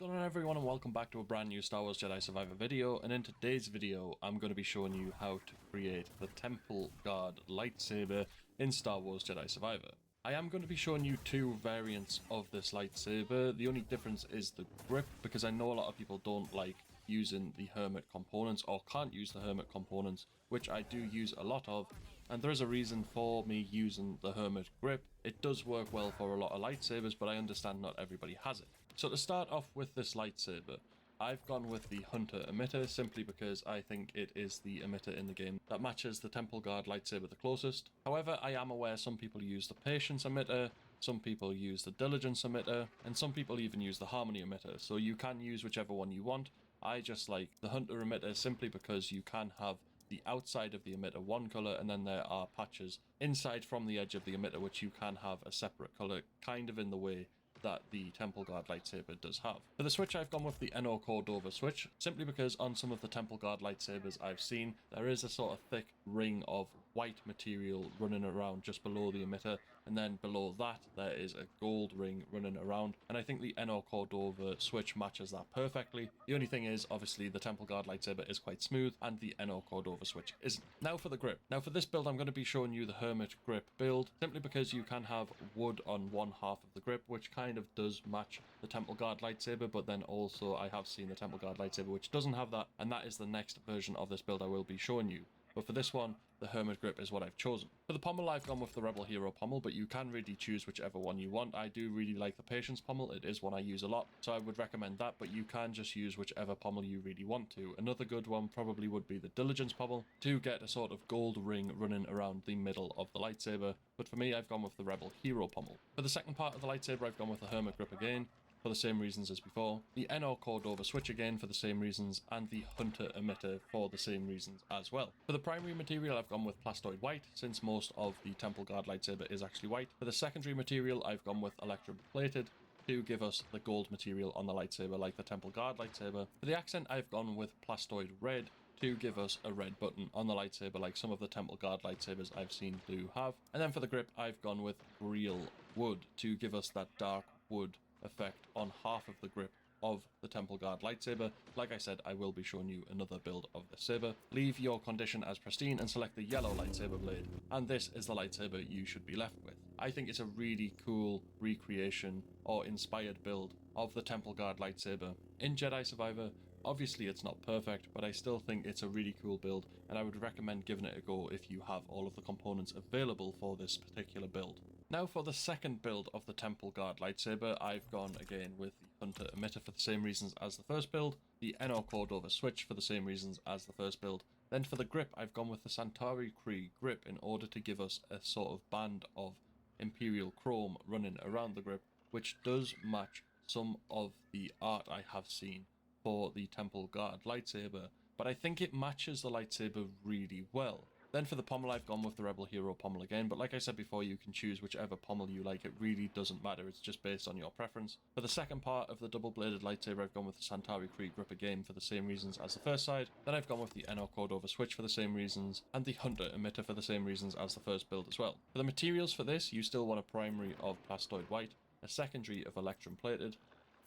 going on everyone, and welcome back to a brand new Star Wars Jedi Survivor video. And in today's video I'm going to be showing you how to create the Temple Guard lightsaber in Star Wars Jedi Survivor. I am going to be showing you two variants of this lightsaber. The only difference is the grip, because I know a lot of people don't like using the hermit components or can't use the hermit components, which I do use a lot of, and there is a reason for me using the hermit grip. It does work well for a lot of lightsabers, but I understand not everybody has it. So to start off with this lightsaber, I've gone with the Hunter emitter simply because I think it is the emitter in the game that matches the Temple Guard lightsaber the closest. However, I am aware some people use the Patience emitter, some people use the Diligence emitter, and some people even use the Harmony emitter, so you can use whichever one you want. I just like the Hunter emitter simply because you can have the outside of the emitter one color, and then there are patches inside from the edge of the emitter which you can have a separate color, kind of in the way that the Temple Guard lightsaber does have. For the switch, I've gone with the NO Cordova switch, simply because on some of the Temple Guard lightsabers I've seen, there is a sort of thick ring of white material running around just below the emitter, and then below that there is a gold ring running around, and I think the NO Cordova switch matches that perfectly. The only thing is, obviously, the Temple Guard lightsaber is quite smooth, and the NO Cordova switch isn't. Now for the grip. Now for this build, I'm going to be showing you the Hermit grip build, simply because you can have wood on one half of the grip, which kind of does match the Temple Guard lightsaber, but then also I have seen the Temple Guard lightsaber which doesn't have that, and that is the next version of this build I will be showing you. But for this one, the Hermit grip is what I've chosen. For the pommel, I've gone with the Rebel Hero pommel, but you can really choose whichever one you want. I do really like the Patience pommel. It is one I use a lot, so I would recommend that, but you can just use whichever pommel you really want to. Another good one probably would be the Diligence pommel, to get a sort of gold ring running around the middle of the lightsaber, but for me, I've gone with the Rebel Hero pommel. For the second part of the lightsaber, I've gone with the Hermit grip again, for the same reasons as before, the NO Cordova switch again for the same reasons, and the Hunter emitter for the same reasons as well. For the primary material, I've gone with plastoid white, since most of the Temple Guard lightsaber is actually white. For the secondary material, I've gone with electrum plated, to give us the gold material on the lightsaber like the Temple Guard lightsaber. For the accent, I've gone with plastoid red, to give us a red button on the lightsaber like some of the Temple Guard lightsabers I've seen do have. And then for the grip, I've gone with real wood, to give us that dark wood effect on half of the grip of the Temple Guard lightsaber. Like I said, I will be showing you another build of this saber. Leave your condition as pristine and select the yellow lightsaber blade, and this is the lightsaber you should be left with. I think it's a really cool recreation or inspired build of the Temple Guard lightsaber in Jedi Survivor. Obviously it's not perfect, but I still think it's a really cool build, and I would recommend giving it a go if you have all of the components available for this particular build. Now for the second build of the Temple Guard lightsaber, I've gone again with the Hunter emitter for the same reasons as the first build, the NO Cordova switch for the same reasons as the first build. Then for the grip, I've gone with the Centauri Kree grip in order to give us a sort of band of Imperial chrome running around the grip, which does match some of the art I have seen for the Temple Guard lightsaber, but I think it matches the lightsaber really well. Then for the pommel, I've gone with the Rebel Hero pommel again, but like I said before, you can choose whichever pommel you like. It really doesn't matter, it's just based on your preference. For the second part of the double-bladed lightsaber, I've gone with the Centauri Kree grip again for the same reasons as the first side. Then I've gone with the NO Cordova switch for the same reasons, and the Hunter emitter for the same reasons as the first build as well. For the materials for this, you still want a primary of plastoid white, a secondary of electrum plated,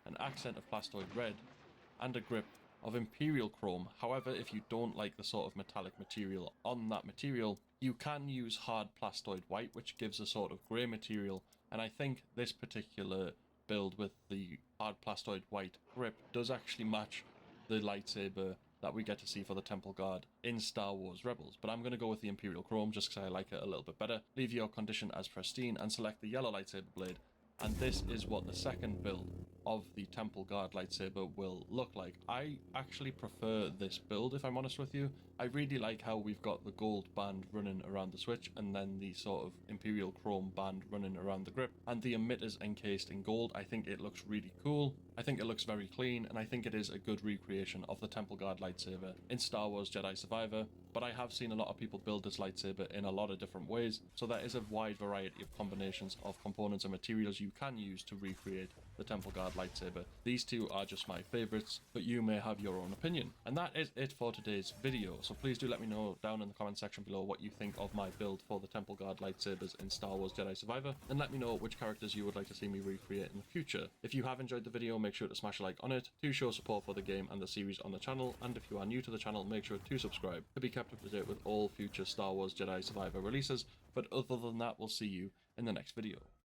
an accent of plastoid red, and a grip of Imperial chrome. However, if you don't like the sort of metallic material on that material, you can use hard plastoid white, which gives a sort of grey material, and I think this particular build with the hard plastoid white grip does actually match the lightsaber that we get to see for the Temple Guard in Star Wars Rebels, but I'm going to go with the Imperial chrome just because I like it a little bit better. Leave your condition as pristine and select the yellow lightsaber blade, and this is what the second build of the Temple Guard lightsaber will look like. I actually prefer this build, if I'm honest with you. I really like how we've got the gold band running around the switch, and then the sort of Imperial chrome band running around the grip, and the emitters encased in gold. I think it looks really cool. I think it looks very clean, and I think it is a good recreation of the Temple Guard lightsaber in Star Wars Jedi Survivor, but I have seen a lot of people build this lightsaber in a lot of different ways, so there is a wide variety of combinations of components and materials you can use to recreate the Temple Guard lightsaber. These two are just my favorites, but you may have your own opinion. And that is it for today's video, so please do let me know down in the comment section below what you think of my build for the Temple Guard lightsabers in Star Wars Jedi Survivor, and let me know which characters you would like to see me recreate in the future. If you have enjoyed the video, make sure to smash a like on it to show support for the game and the series on the channel, and if you are new to the channel, make sure to subscribe to be kept up to date with all future Star Wars Jedi Survivor releases. But other than that, we'll see you in the next video.